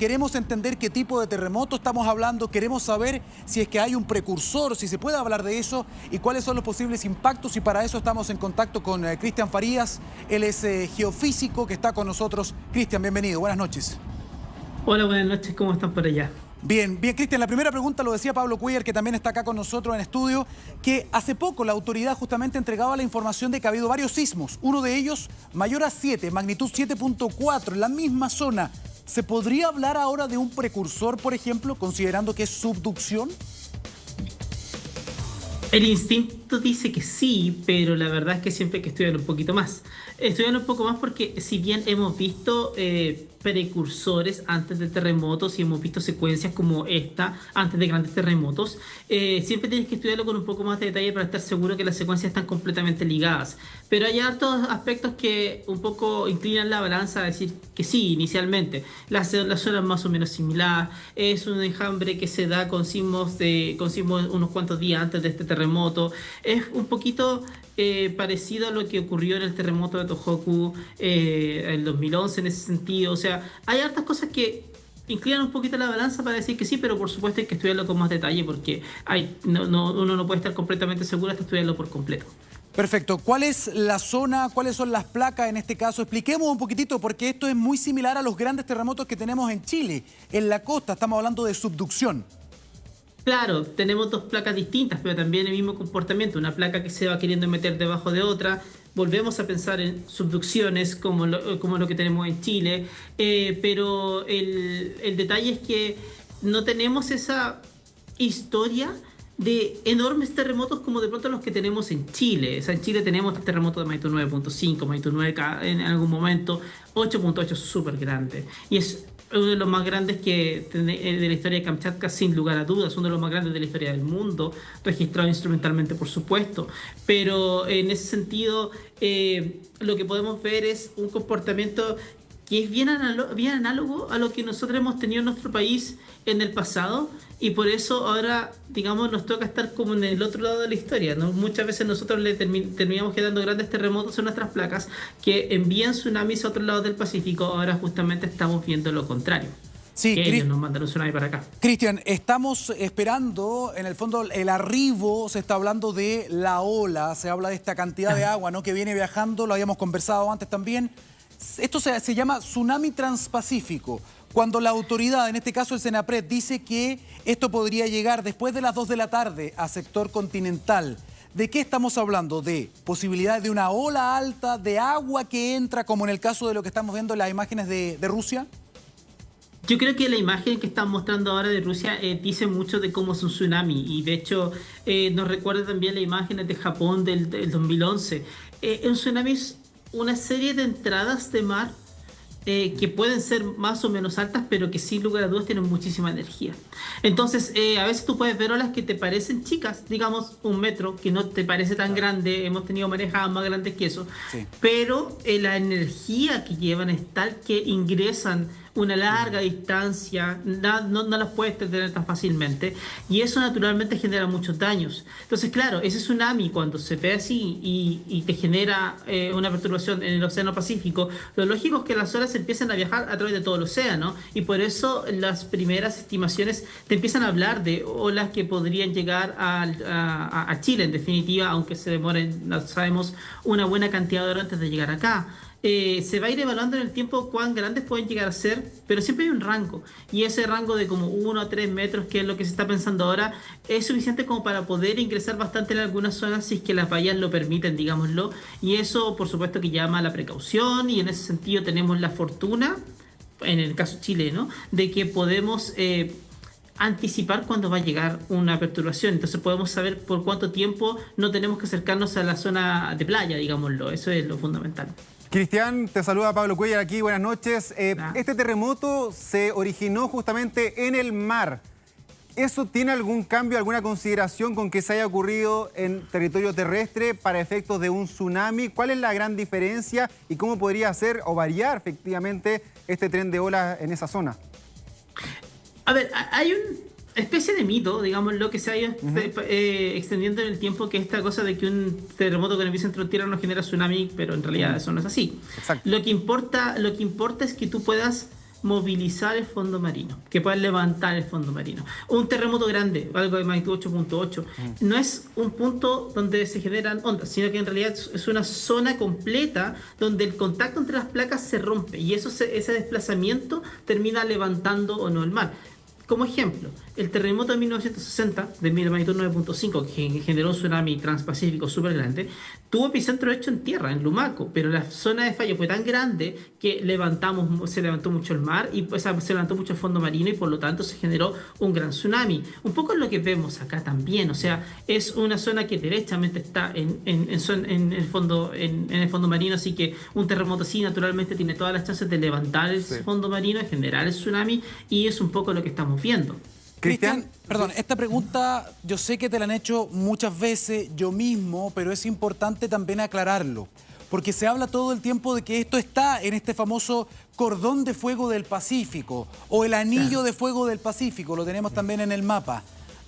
queremos entender qué tipo de terremoto estamos hablando, queremos saber si es que hay un precursor, si se puede hablar de eso y cuáles son los posibles impactos, y para eso estamos en contacto con Cristian Farías. Él es geofísico que está con nosotros. Cristian, bienvenido, buenas noches. Hola, buenas noches, ¿cómo están por allá? Bien, Cristian, la primera pregunta lo decía Pablo Cuellar, que también está acá con nosotros en estudio, que hace poco la autoridad justamente entregaba la información de que ha habido varios sismos, uno de ellos mayor a 7, magnitud 7.4, en la misma zona. ¿Se podría hablar ahora de un precursor, por ejemplo, considerando que es subducción? El instinto dice que sí, pero la verdad es que siempre hay que estudiar un poquito más. Estudiar un poco más porque si bien hemos visto precursores antes de terremotos y hemos visto secuencias como esta antes de grandes terremotos, siempre tienes que estudiarlo con un poco más de detalle para estar seguro que las secuencias están completamente ligadas. Pero hay hartos aspectos que un poco inclinan la balanza a decir que sí, inicialmente. La zona es más o menos similar, es un enjambre que se da con sismos unos cuantos días antes de este terremoto. Es un poquito parecido a lo que ocurrió en el terremoto de Tohoku en el 2011 en ese sentido. O sea, hay hartas cosas que inclinan un poquito la balanza para decir que sí, pero por supuesto hay que estudiarlo con más detalle porque uno no puede estar completamente seguro hasta estudiarlo por completo. Perfecto. ¿Cuál es la zona? ¿Cuáles son las placas en este caso? Expliquemos un poquitito, porque esto es muy similar a los grandes terremotos que tenemos en Chile, en la costa. Estamos hablando de subducción. Claro, tenemos dos placas distintas, pero también el mismo comportamiento. Una placa que se va queriendo meter debajo de otra. Volvemos a pensar en subducciones como lo que tenemos en Chile, pero el detalle es que no tenemos esa historia de enormes terremotos como de pronto los que tenemos en Chile. O sea, en Chile tenemos terremotos de magnitud 9.5, magnitud 9 en algún momento, 8.8 es súper grande. Y es uno de los más grandes de la historia de Kamchatka, sin lugar a dudas, uno de los más grandes de la historia del mundo, registrado instrumentalmente, por supuesto. Pero en ese sentido, lo que podemos ver es un comportamiento que es bien análogo a lo que nosotros hemos tenido en nuestro país en el pasado, y por eso ahora, digamos, nos toca estar como en el otro lado de la historia, ¿no? Muchas veces nosotros le terminamos quedando grandes terremotos en nuestras placas que envían tsunamis a otro lado del Pacífico. Ahora justamente estamos viendo lo contrario. Sí, que ellos nos mandan un tsunami para acá. Cristian, estamos esperando, en el fondo, el arribo. Se está hablando de la ola, se habla de esta cantidad de agua, ¿no?, que viene viajando, lo habíamos conversado antes también. Esto se llama tsunami transpacífico. Cuando la autoridad, en este caso el Senapred, dice que esto podría llegar después de las 2 de la tarde a sector continental, ¿de qué estamos hablando? ¿De posibilidades de una ola alta, de agua que entra, como en el caso de lo que estamos viendo en las imágenes de Rusia? Yo creo que la imagen que están mostrando ahora de Rusia dice mucho de cómo es un tsunami, y de hecho nos recuerda también las imágenes de Japón del 2011. Un tsunami es una serie de entradas de mar que pueden ser más o menos altas, pero que sin lugar a dudas tienen muchísima energía. Entonces, a veces tú puedes ver olas que te parecen chicas, digamos 1 metro, que no te parece tan grande. Hemos tenido marejadas más grandes que eso, sí. Pero la energía que llevan es tal que ingresan una larga distancia, no las puedes detener tan fácilmente, y eso naturalmente genera muchos daños. Entonces, claro, ese tsunami, cuando se ve así y te genera una perturbación en el Océano Pacífico, lo lógico es que las olas empiezan a viajar a través de todo el océano, y por eso las primeras estimaciones te empiezan a hablar de olas que podrían llegar a Chile, en definitiva, aunque se demoren, no sabemos, una buena cantidad de horas antes de llegar acá. Se va a ir evaluando en el tiempo cuán grandes pueden llegar a ser, pero siempre hay un rango, y ese rango de como 1 a 3 metros, que es lo que se está pensando ahora, es suficiente como para poder ingresar bastante en algunas zonas si es que las vallas lo permiten, digámoslo, y eso por supuesto que llama a la precaución, y en ese sentido tenemos la fortuna, en el caso chileno, de que podemos anticipar cuándo va a llegar una perturbación. Entonces podemos saber por cuánto tiempo no tenemos que acercarnos a la zona de playa, digámoslo. Eso es lo fundamental. Cristian, te saluda Pablo Cuellar aquí, buenas noches. Este terremoto se originó justamente en el mar. ¿Eso tiene algún cambio, alguna consideración con que se haya ocurrido en territorio terrestre para efectos de un tsunami? ¿Cuál es la gran diferencia y cómo podría ser o variar efectivamente este tren de olas en esa zona? A ver, hay una especie de mito, digamos, lo que se ha ido extendiendo en el tiempo, que es esta cosa de que un terremoto con epicentro en tierra no genera tsunami, pero en realidad eso no es así. Exacto. Lo que importa es que tú puedas movilizar el fondo marino, que puedan levantar el fondo marino. Un terremoto grande, algo de magnitud 8.8, no es un punto donde se generan ondas, sino que en realidad es una zona completa donde el contacto entre las placas se rompe y ese desplazamiento termina levantando o no el mar. Como ejemplo, el terremoto de 1960, de magnitud 9.5, que generó un tsunami transpacífico súper grande, tuvo epicentro hecho en tierra, en Lumaco, pero la zona de fallo fue tan grande que se levantó mucho el mar y pues, se levantó mucho el fondo marino y por lo tanto se generó un gran tsunami. Un poco es lo que vemos acá también, o sea, es una zona que derechamente está en el fondo marino, así que un terremoto así naturalmente tiene todas las chances de levantar el fondo marino, de generar el tsunami, y es un poco lo que estamos viendo. Cristian, perdón, esta pregunta yo sé que te la han hecho muchas veces, yo mismo, pero es importante también aclararlo, porque se habla todo el tiempo de que esto está en este famoso cordón de fuego del Pacífico o el anillo de fuego del Pacífico, lo tenemos también en el mapa.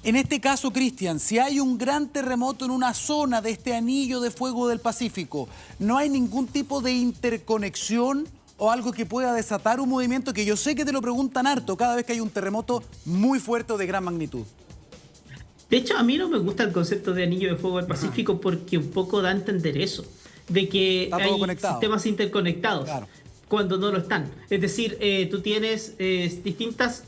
En este caso, Cristian, si hay un gran terremoto en una zona de este anillo de fuego del Pacífico, ¿no hay ningún tipo de interconexión o algo que pueda desatar un movimiento que yo sé que te lo preguntan harto cada vez que hay un terremoto muy fuerte o de gran magnitud? De hecho, a mí no me gusta el concepto de anillo de fuego del Pacífico porque un poco da a entender eso, de que hay sistemas interconectados cuando no lo están. Es decir, tú tienes distintas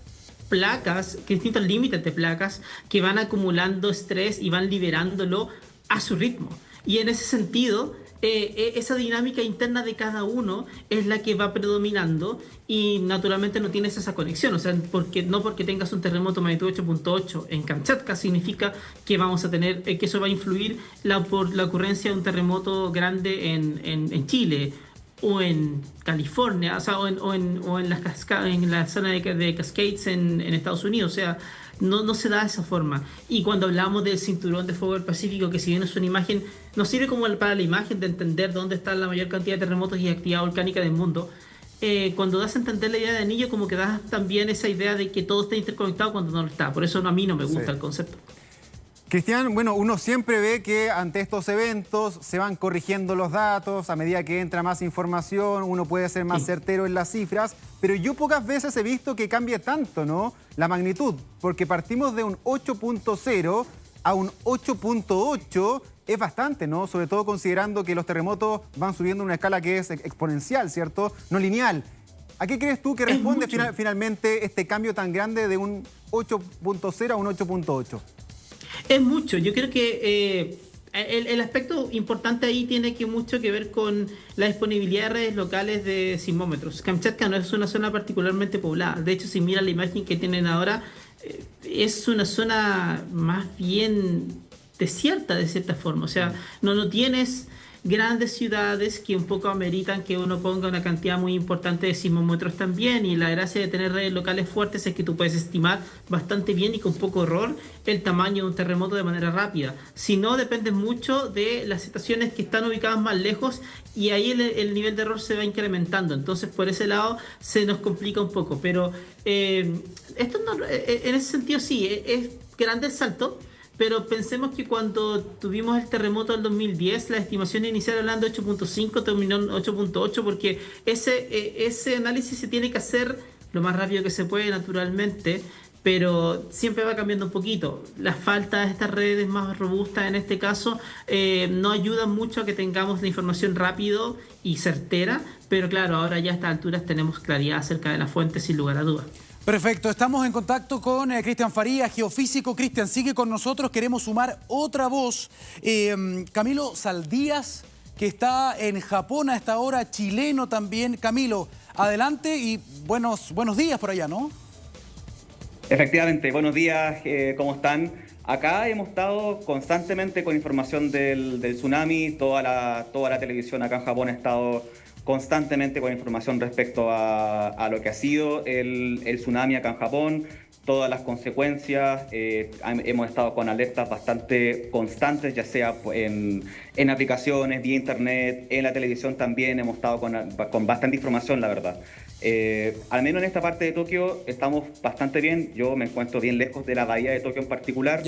placas, distintos límites de placas que van acumulando estrés y van liberándolo a su ritmo. Y en ese sentido, esa dinámica interna de cada uno es la que va predominando y naturalmente no tienes esa conexión. O sea, no porque tengas un terremoto magnitud 8.8 en Kamchatka significa que vamos a tener, que eso va a influir por la ocurrencia de un terremoto grande en Chile o en California, o sea, o en la zona de Cascades en Estados Unidos. O sea, no se da de esa forma. Y cuando hablamos del cinturón de fuego del Pacífico, que si bien es una imagen, nos sirve como para la imagen de entender dónde está la mayor cantidad de terremotos y actividad volcánica del mundo, cuando das a entender la idea de anillo, como que das también esa idea de que todo está interconectado cuando no lo está. Por eso a mí no me gusta el concepto. Cristian, bueno, uno siempre ve que ante estos eventos se van corrigiendo los datos, a medida que entra más información, uno puede ser más certero en las cifras, pero yo pocas veces he visto que cambie tanto, ¿no?, la magnitud, porque partimos de un 8.0 a un 8.8, es bastante, ¿no?, sobre todo considerando que los terremotos van subiendo en una escala que es exponencial, ¿cierto?, no lineal. ¿A qué crees tú que responde finalmente este cambio tan grande de un 8.0 a un 8.8? Es mucho. Yo creo que el aspecto importante ahí tiene mucho que ver con la disponibilidad de redes locales de sismómetros. Kamchatka no es una zona particularmente poblada. De hecho, si miran la imagen que tienen ahora, es una zona más bien desierta de cierta forma. O sea, no tienes grandes ciudades que un poco ameritan que uno ponga una cantidad muy importante de sismómetros también, y la gracia de tener redes locales fuertes es que tú puedes estimar bastante bien y con poco error el tamaño de un terremoto de manera rápida. Si no, depende mucho de las estaciones que están ubicadas más lejos y ahí el nivel de error se va incrementando. Entonces por ese lado se nos complica un poco, pero esto no, en ese sentido sí, es grande el salto. Pero pensemos que cuando tuvimos el terremoto del 2010, la estimación inicial hablando de 8.5 terminó en 8.8, porque ese análisis se tiene que hacer lo más rápido que se puede, naturalmente, pero siempre va cambiando un poquito. La falta de estas redes más robustas en este caso no ayuda mucho a que tengamos la información rápido y certera, pero claro, ahora ya a estas alturas tenemos claridad acerca de la fuente sin lugar a dudas. Perfecto, estamos en contacto con Cristian Farías, geofísico. Cristian, sigue con nosotros, queremos sumar otra voz. Camilo Saldías, que está en Japón a esta hora, chileno también. Camilo, adelante y buenos días por allá, ¿no? Efectivamente, buenos días, ¿cómo están? Acá hemos estado constantemente con información del tsunami, toda la televisión acá en Japón ha estado constantemente con información respecto a lo que ha sido el tsunami acá en Japón, todas las consecuencias. Hemos estado con alertas bastante constantes, ya sea en aplicaciones, vía internet, en la televisión también hemos estado con bastante información, la verdad. Al menos en esta parte de Tokio estamos bastante bien. Yo me encuentro bien lejos de la bahía de Tokio en particular,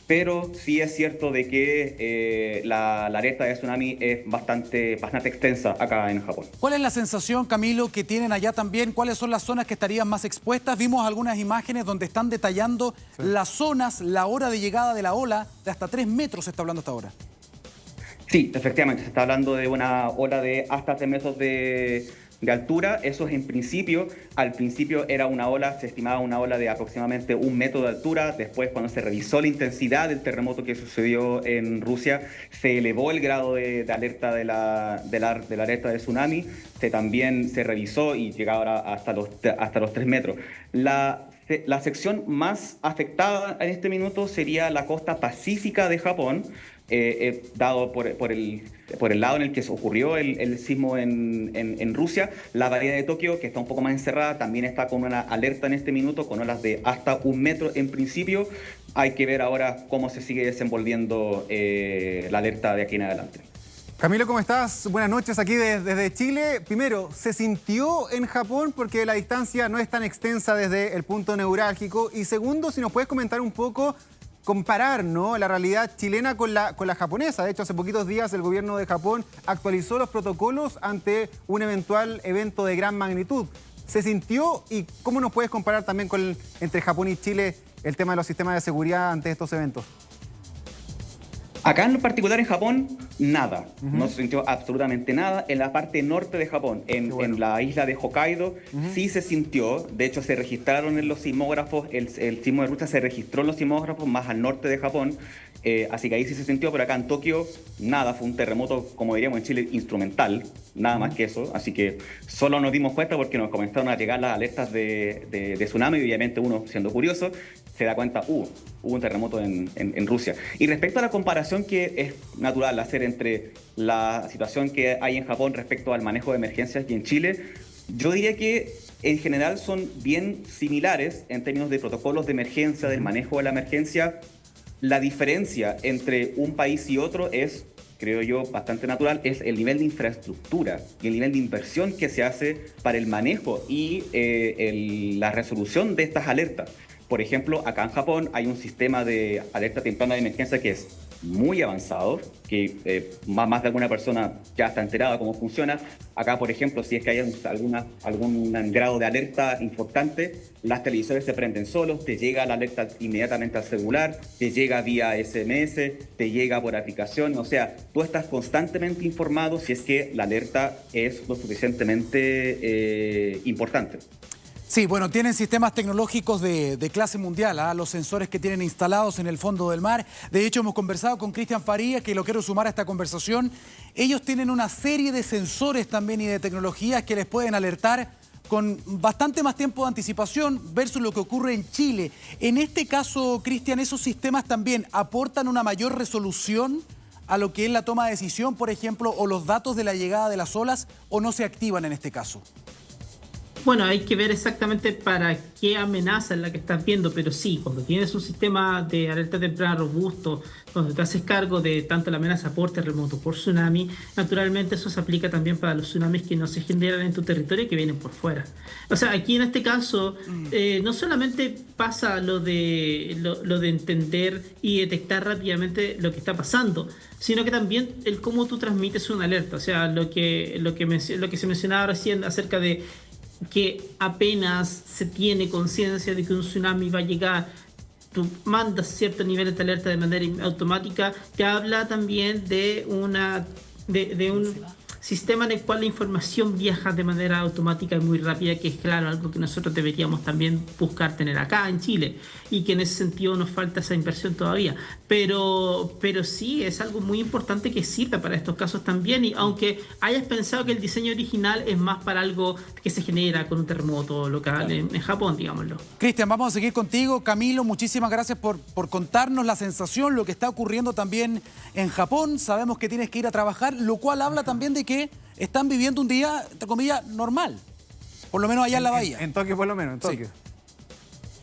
pero sí es cierto de que la alerta de tsunami es bastante extensa acá en Japón. ¿Cuál es la sensación, Camilo, que tienen allá también? ¿Cuáles son las zonas que estarían más expuestas? Vimos algunas imágenes donde están detallando las zonas, la hora de llegada de la ola, de hasta 3 metros se está hablando hasta ahora. Sí, efectivamente, se está hablando de una ola de hasta 3 metros de altura. Eso es en principio. Al principio era una ola, se estimaba una ola de aproximadamente 1 metro de altura. Después, cuando se revisó la intensidad del terremoto que sucedió en Rusia, se elevó el grado de alerta de la alerta de tsunami. También se revisó y llegaba ahora hasta los 3 metros. La sección más afectada en este minuto sería la costa pacífica de Japón, dado por el lado en el que se ocurrió el sismo en Rusia. La bahía de Tokio, que está un poco más encerrada, también está con una alerta en este minuto, con olas de hasta 1 metro en principio. Hay que ver ahora cómo se sigue desenvolviendo la alerta de aquí en adelante. Camilo, ¿cómo estás? Buenas noches aquí desde Chile. Primero, ¿se sintió en Japón? Porque la distancia no es tan extensa desde el punto neurálgico. Y segundo, si nos puedes comentar un poco, comparar, ¿no?, la realidad chilena con la japonesa. De hecho, hace poquitos días el gobierno de Japón actualizó los protocolos ante un eventual evento de gran magnitud. ¿Se sintió? ¿Y cómo nos puedes comparar también entre Japón y Chile el tema de los sistemas de seguridad ante estos eventos? Acá en particular en Japón, nada. No se sintió absolutamente nada. En la parte norte de Japón, en la isla de Hokkaido, sí se sintió. De hecho, se registraron en los sismógrafos, el sismo de Rusia se registró en los sismógrafos más al norte de Japón. Así que ahí sí se sintió, pero acá en Tokio, nada. Fue un terremoto, como diríamos en Chile, instrumental. Nada más que eso. Así que solo nos dimos cuenta porque nos comenzaron a llegar las alertas de tsunami y obviamente uno, siendo curioso, se da cuenta, hubo un terremoto en Rusia. Y respecto a la comparación que es natural hacer entre la situación que hay en Japón respecto al manejo de emergencias y en Chile, yo diría que en general son bien similares en términos de protocolos de emergencia, del manejo de la emergencia. La diferencia entre un país y otro es, creo yo, bastante natural, es el nivel de infraestructura y el nivel de inversión que se hace para el manejo y la resolución de estas alertas. Por ejemplo, acá en Japón hay un sistema de alerta temprana de emergencia que es muy avanzado, que más de alguna persona ya está enterada cómo funciona. Acá, por ejemplo, si es que hay algún grado de alerta importante, las televisores se prenden solos, te llega la alerta inmediatamente al celular, te llega vía SMS, te llega por aplicación. O sea, tú estás constantemente informado si es que la alerta es lo suficientemente importante. Sí, bueno, tienen sistemas tecnológicos de clase mundial, los sensores que tienen instalados en el fondo del mar. De hecho, hemos conversado con Cristian Farías, que lo quiero sumar a esta conversación. Ellos tienen una serie de sensores también y de tecnologías que les pueden alertar con bastante más tiempo de anticipación versus lo que ocurre en Chile. En este caso, Cristian, ¿esos sistemas también aportan una mayor resolución a lo que es la toma de decisión, por ejemplo, o los datos de la llegada de las olas, o no se activan en este caso? Bueno, hay que ver exactamente para qué amenaza es la que estás viendo, pero sí, cuando tienes un sistema de alerta temprana robusto, donde te haces cargo de tanto la amenaza por terremoto, por tsunami, naturalmente eso se aplica también para los tsunamis que no se generan en tu territorio y que vienen por fuera. O sea, aquí en este caso, no solamente pasa lo de entender y detectar rápidamente lo que está pasando, sino que también el cómo tú transmites una alerta. O sea, lo que se mencionaba recién acerca de que apenas se tiene conciencia de que un tsunami va a llegar, tú mandas ciertos niveles de alerta de manera automática, te habla también de un sistema en el cual la información viaja de manera automática y muy rápida, que es claro, algo que nosotros deberíamos también buscar tener acá en Chile, y que en ese sentido nos falta esa inversión todavía. Pero sí, es algo muy importante que sirve para estos casos también, y aunque hayas pensado que el diseño original es más para algo que se genera con un terremoto local en Japón, digámoslo. Cristian, vamos a seguir contigo. Camilo, muchísimas gracias por contarnos la sensación, lo que está ocurriendo también en Japón. Sabemos que tienes que ir a trabajar, lo cual habla también de que están viviendo un día, entre comillas, normal. Por lo menos allá en la bahía. En Tokio, por lo menos, en Tokio. Sí.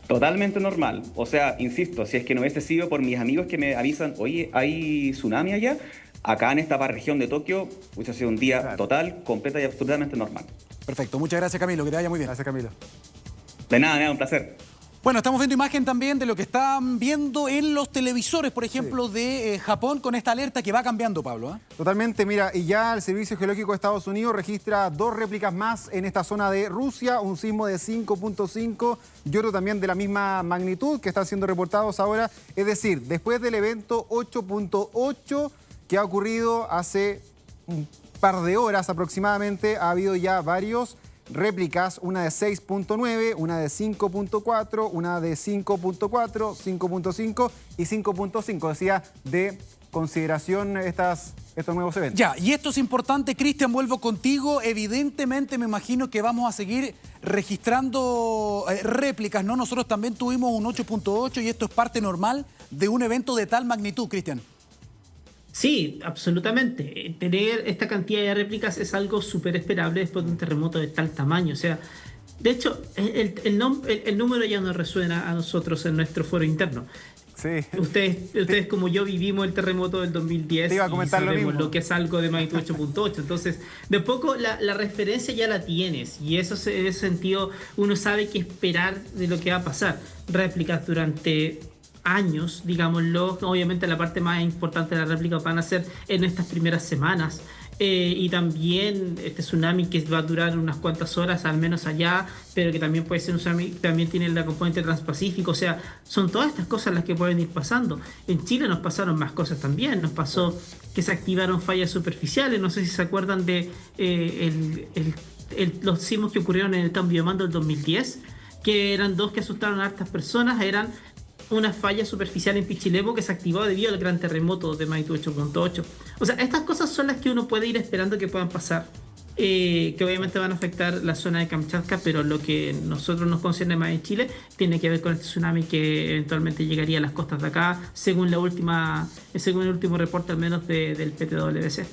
Totalmente normal. O sea, insisto, si es que no hubiese sido por mis amigos que me avisan, oye, ¿hay tsunami allá? Acá en esta región de Tokio hubiese sido un día total, completa y absolutamente normal. Perfecto, muchas gracias Camilo, que te vaya muy bien. Gracias, Camilo. De nada, un placer. Bueno, estamos viendo imagen también de lo que están viendo en los televisores, por ejemplo, de Japón, con esta alerta que va cambiando, Pablo. Totalmente, mira, y ya el Servicio Geológico de Estados Unidos registra 2 réplicas más en esta zona de Rusia, un sismo de 5.5 y otro también de la misma magnitud que están siendo reportados ahora. Es decir, después del evento 8.8 que ha ocurrido hace un par de horas aproximadamente, ha habido ya varios réplicas, una de 6.9, una de 5.4, una de 5.4, 5.5 y 5.5. Decía, de consideración estos nuevos eventos. Ya, y esto es importante, Cristian, vuelvo contigo. Evidentemente me imagino que vamos a seguir registrando réplicas, ¿no? Nosotros también tuvimos un 8.8 y esto es parte normal de un evento de tal magnitud, Cristian. Sí, absolutamente. Tener esta cantidad de réplicas es algo súper esperable después de un terremoto de tal tamaño. O sea, de hecho, el número ya nos resuena a nosotros en nuestro foro interno. Sí. Ustedes como yo vivimos el terremoto del 2010 Te iba a comentar y sabemos lo mismo. lo que es algo de magnitud 8.8. Entonces, de poco la referencia ya la tienes y eso en ese sentido uno sabe qué esperar de lo que va a pasar. Réplicas durante años, digámoslo. Obviamente la parte más importante de la réplica van a ser en estas primeras semanas. Y también este tsunami que va a durar unas cuantas horas, al menos allá, pero que también puede ser un tsunami, también tiene la componente transpacífico. O sea, son todas estas cosas las que pueden ir pasando. En Chile nos pasaron más cosas también. Nos pasó que se activaron fallas superficiales. No sé si se acuerdan de los sismos que ocurrieron en el cambio de mando del 2010, que eran 2 que asustaron a hartas personas. Eran una falla superficial en Pichilemu que se activó debido al gran terremoto de magnitud 8.8. O sea, estas cosas son las que uno puede ir esperando que puedan pasar, que obviamente van a afectar la zona de Kamchatka, pero lo que nosotros nos concierne más en Chile tiene que ver con este tsunami que eventualmente llegaría a las costas de acá, según el último reporte al menos del PTWC.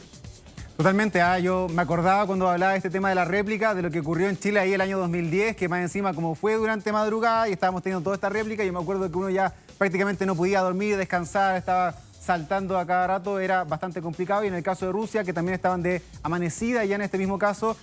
Totalmente, yo me acordaba cuando hablaba de este tema de la réplica, de lo que ocurrió en Chile ahí el año 2010, que más encima como fue durante madrugada y estábamos teniendo toda esta réplica, yo me acuerdo que uno ya prácticamente no podía dormir, descansar, estaba saltando a cada rato, era bastante complicado. Y en el caso de Rusia, que también estaban de amanecida, ya en este mismo caso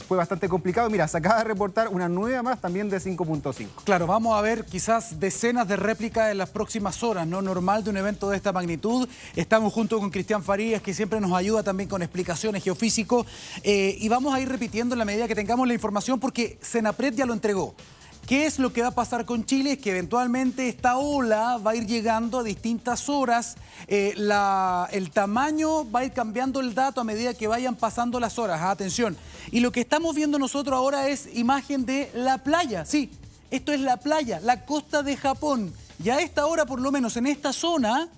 fue bastante complicado. Mira, se acaba de reportar una nueva más también de 5.5. Claro, vamos a ver quizás decenas de réplicas en las próximas horas, ¿no? Normal de un evento de esta magnitud. Estamos junto con Cristian Farías, que siempre nos ayuda también con explicaciones geofísico. Y vamos a ir repitiendo en la medida que tengamos la información, porque Senapred ya lo entregó. ¿Qué es lo que va a pasar con Chile? Es que eventualmente esta ola va a ir llegando a distintas horas. El tamaño va a ir cambiando el dato a medida que vayan pasando las horas. Atención. Y lo que estamos viendo nosotros ahora es imagen de la playa. Sí, esto es la playa, la costa de Japón. Y a esta hora, por lo menos en esta zona,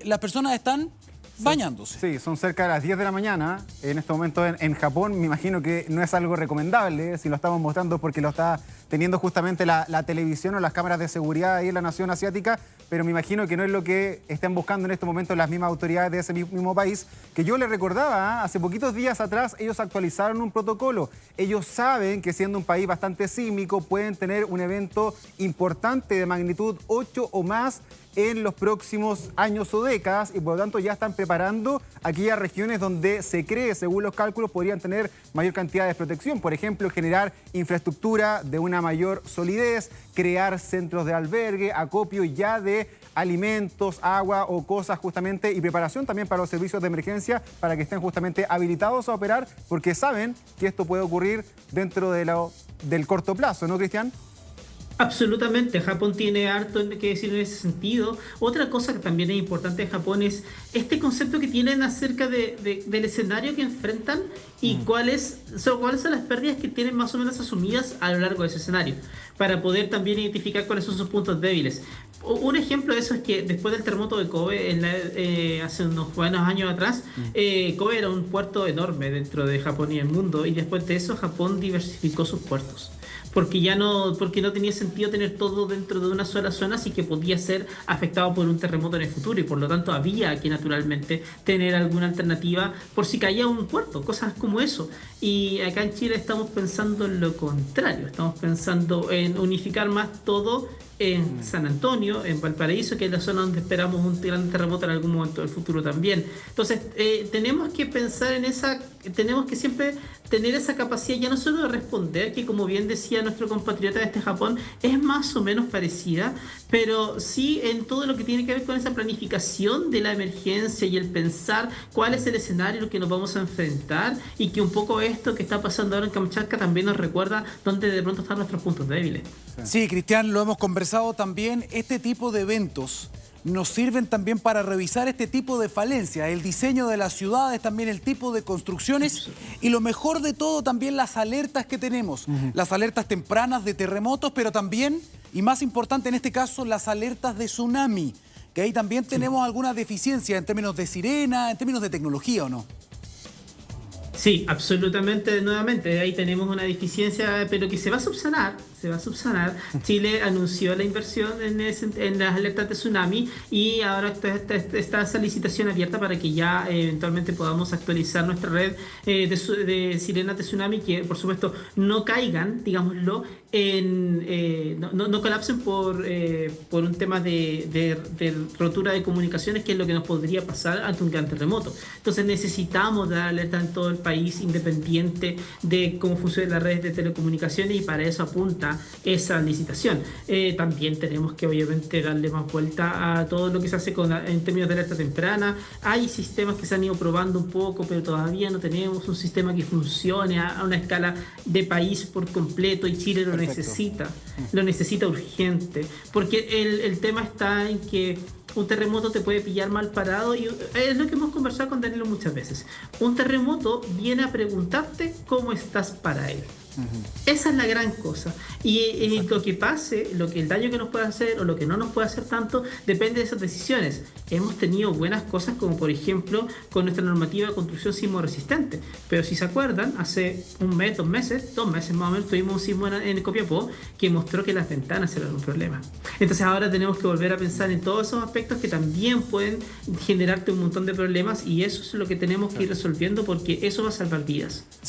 las personas están bañándose. Sí, son cerca de las 10 de la mañana. En este momento en Japón, me imagino que no es algo recomendable. Si lo estamos mostrando es porque lo está teniendo justamente la televisión o las cámaras de seguridad ahí en la nación asiática, pero me imagino que no es lo que estén buscando en este momento las mismas autoridades de ese mismo país, que yo les recordaba, hace poquitos días atrás ellos actualizaron un protocolo. Ellos saben que siendo un país bastante sísmico pueden tener un evento importante de magnitud 8 o más en los próximos años o décadas, y por lo tanto ya están preparando aquellas regiones donde se cree, según los cálculos, podrían tener mayor cantidad de protección. Por ejemplo, generar infraestructura de una mayor solidez, crear centros de albergue, acopio ya de alimentos, agua o cosas justamente, y preparación también para los servicios de emergencia para que estén justamente habilitados a operar, porque saben que esto puede ocurrir dentro del corto plazo, ¿no, Cristian? Absolutamente, Japón tiene harto que decir en ese sentido. Otra cosa que también es importante de Japón es este concepto que tienen acerca del escenario que enfrentan y cuáles son las pérdidas que tienen más o menos asumidas a lo largo de ese escenario, para poder también identificar cuáles son sus puntos débiles. Un ejemplo de eso es que después del terremoto de Kobe, hace unos buenos años atrás, Kobe era un puerto enorme dentro de Japón y el mundo, y después de eso Japón diversificó sus puertos. Porque no tenía sentido tener todo dentro de una sola zona, así que podía ser afectado por un terremoto en el futuro, y por lo tanto había que naturalmente tener alguna alternativa por si caía un puerto, cosas como eso. Y acá en Chile estamos pensando en lo contrario, estamos pensando en unificar más todo en San Antonio, en Valparaíso, que es la zona donde esperamos un gran terremoto en algún momento del futuro también. Entonces, tenemos que pensar en tenemos que siempre tener esa capacidad ya no solo de responder, que como bien decía nuestro compatriota de Japón, es más o menos parecida, pero sí en todo lo que tiene que ver con esa planificación de la emergencia y el pensar cuál es el escenario en el que nos vamos a enfrentar, y que un poco esto que está pasando ahora en Kamchatka también nos recuerda dónde de pronto están nuestros puntos débiles. Sí, Cristian, lo hemos conversado también. Este tipo de eventos nos sirven también para revisar este tipo de falencias, el diseño de las ciudades, también el tipo de construcciones y lo mejor de todo también las alertas que tenemos, las alertas tempranas de terremotos, pero también, y más importante en este caso, las alertas de tsunami, que ahí también tenemos alguna deficiencia en términos de sirena, en términos de tecnología, ¿o no? Sí, absolutamente, nuevamente, ahí tenemos una deficiencia, pero que se va a subsanar, se va a subsanar. Chile anunció la inversión en las alertas de tsunami y ahora está esa licitación abierta para que ya eventualmente podamos actualizar nuestra red de sirenas de tsunami, que por supuesto no caigan, digámoslo, no colapsen por un tema de rotura de comunicaciones, que es lo que nos podría pasar ante un gran terremoto. Entonces necesitamos dar alerta en todo el país, independiente de cómo funciona la red de telecomunicaciones, y para eso apunta esa licitación. También tenemos que obviamente darle más vuelta a todo lo que se hace en términos de alerta temprana. Hay sistemas que se han ido probando un poco, pero todavía no tenemos un sistema que funcione a una escala de país por completo, y Chile lo necesita urgente, porque el tema está en que un terremoto te puede pillar mal parado, y es lo que hemos conversado con Danilo muchas veces. Un terremoto viene a preguntarte cómo estás para él. Esa es la gran cosa, y lo que pase, el daño que nos puede hacer o lo que no nos puede hacer tanto, depende de esas decisiones. Hemos tenido buenas cosas, como por ejemplo con nuestra normativa de construcción sismo resistente, pero si se acuerdan, hace un mes, 2 meses más o menos, tuvimos un sismo en Copiapó que mostró que las ventanas eran un problema. Entonces ahora tenemos que volver a pensar en todos esos aspectos que también pueden generarte un montón de problemas, y eso es lo que tenemos que ir resolviendo, porque eso va a salvar vidas. Sí.